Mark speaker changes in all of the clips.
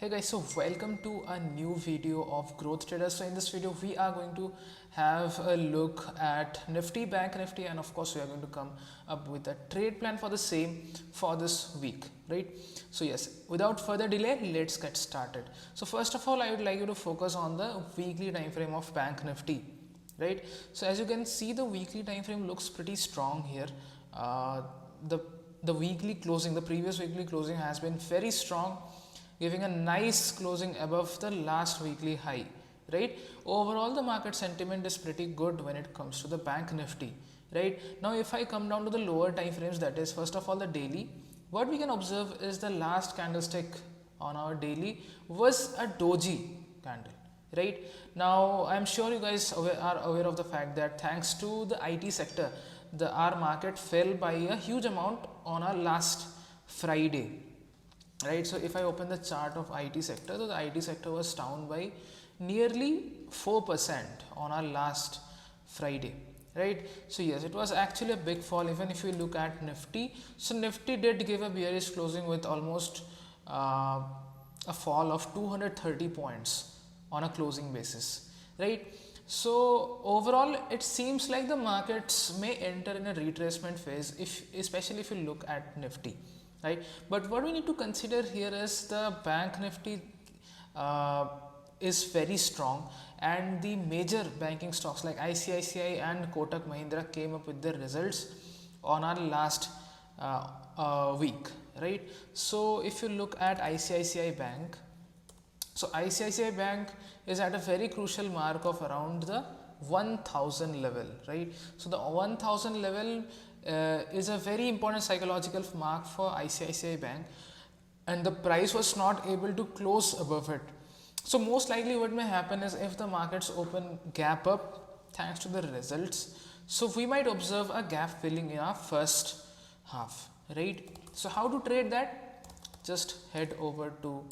Speaker 1: Hey guys, so welcome to a new video of Growth Traders. So in this video we are going to have a look at Nifty, Bank Nifty, and of course we are going to come up with a trade plan for the same for this week, right? So yes, without further delay, let's get started. So first of all, I would like you to focus on the weekly time frame of Bank Nifty, right? So as you can see, the weekly time frame looks pretty strong here. The weekly closing, the previous weekly closing has been very strong, giving a nice closing above the last weekly high, right? Overall the market sentiment is pretty good when it comes to the Bank Nifty, right? Now if I come down to the lower time frames, that is first of all the daily, what we can observe is the last candlestick on our daily was a doji candle, right? Now I'm sure you guys are aware of the fact that thanks to the IT sector, our market fell by a huge amount on our last Friday, right? So if I open the chart of IT sector, so the IT sector was down by nearly 4% on our last Friday, right? So yes, it was actually a big fall. Even if you look at Nifty, so Nifty did give a bearish closing with almost a fall of 230 points on a closing basis, right? So overall it seems like the markets may enter in a retracement phase, especially if you look at Nifty, right? But what we need to consider here is the Bank Nifty is very strong, and the major banking stocks like ICICI and Kotak Mahindra came up with their results on our last week, right? So if you look at ICICI Bank, so ICICI Bank is at a very crucial mark of around the 1000 level, right? So the 1000 level is a very important psychological mark for ICICI Bank, and the price was not able to close above it. So most likely what may happen is, if the markets open gap up thanks to the results, so we might observe a gap filling in our first half, right? So how to trade that? Just head over to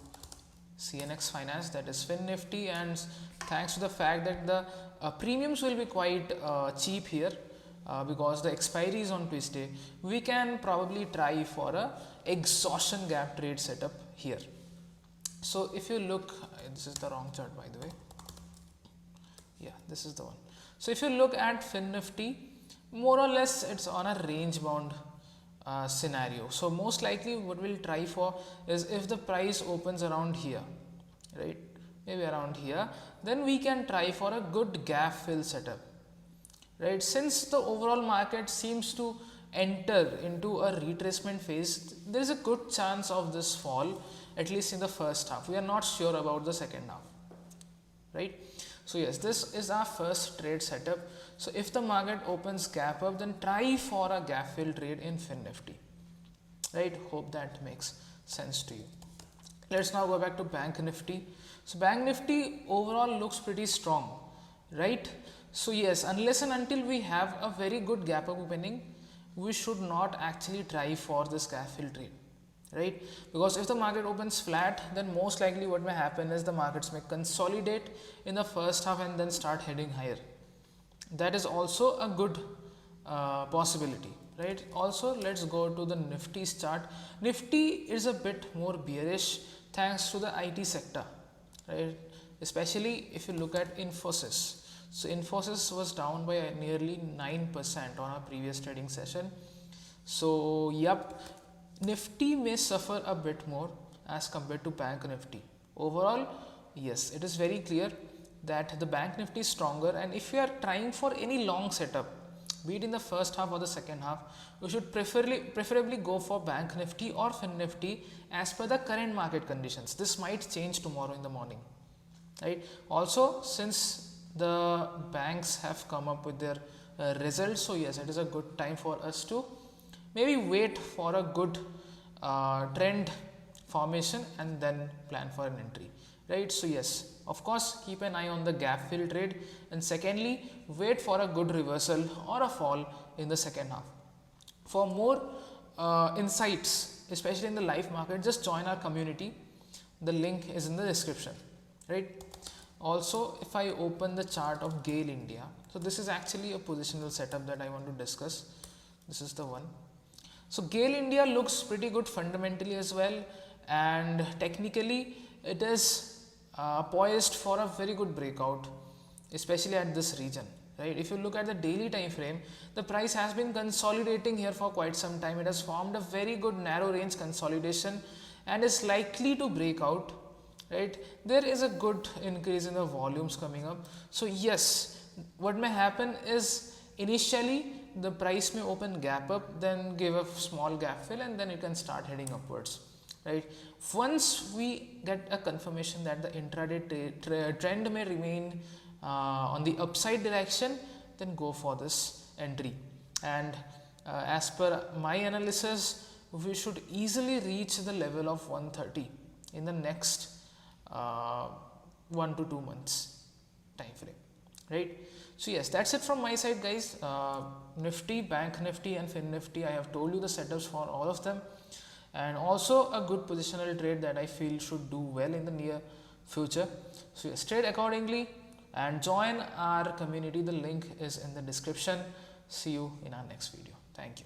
Speaker 1: CNX Finance, that is FINNIFTY, and thanks to the fact that the premiums will be quite cheap here, because the expiry is on Tuesday, we can probably try for a exhaustion gap trade setup here. So if you look, this is the wrong chart by the way, yeah, this is the one. So if you look at FINNIFTY, more or less it's on a range bound scenario. So most likely what we'll try for is, if the price opens around here, right, maybe around here, then we can try for a good gap fill setup, right? Since the overall market seems to enter into a retracement phase, there is a good chance of this fall, at least in the first half. We are not sure about the second half, right? So yes, this is our first trade setup. So if the market opens gap up, then try for a gap fill trade in FINNIFTY, right? Hope that makes sense to you. Let's now go back to Bank Nifty. So Bank Nifty overall looks pretty strong, right? So yes, unless and until we have a very good gap up opening, we should not actually try for this gap fill trade, right? Because if the market opens flat, then most likely what may happen is the markets may consolidate in the first half and then start heading higher. That is also a good possibility, right? Also, let's go to the Nifty's chart. Nifty is a bit more bearish thanks to the IT sector, right? Especially if you look at Infosys. So Infosys was down by nearly 9% on our previous trading session. So yep, Nifty may suffer a bit more as compared to Bank Nifty. Overall, yes, it is very clear that the Bank Nifty is stronger, and if you are trying for any long setup, be it in the first half or the second half, you should preferably go for Bank Nifty or FINNIFTY as per the current market conditions. This might change tomorrow in the morning, right? Also, since the banks have come up with their results, so yes, it is a good time for us to maybe wait for a good trend formation and then plan for an entry, right? So yes, of course, keep an eye on the gap fill trade, and secondly, wait for a good reversal or a fall in the second half. For more insights, especially in the live market, just join our community. The link is in the description, right? Also, if I open the chart of Gale India, so this is actually a positional setup that I want to discuss. This is the one. So Gale India looks pretty good fundamentally as well, and technically it is poised for a very good breakout, especially at this region, right? If you look at the daily time frame, the price has been consolidating here for quite some time. It has formed a very good narrow range consolidation and is likely to break out, right? There is a good increase in the volumes coming up. So yes, what may happen is initially the price may open gap up, then give a small gap fill, and then it can start heading upwards, right? Once we get a confirmation that the intraday trend may remain on the upside direction, then go for this entry. And as per my analysis, we should easily reach the level of 130 in the next 1 to 2 months time frame, right? So yes, that's it from my side, guys. Nifty, Bank Nifty and FINNIFTY, I have told you the setups for all of them, and also a good positional trade that I feel should do well in the near future. So yes, trade accordingly and join our community. The link is in the description. See you in our next video. Thank you.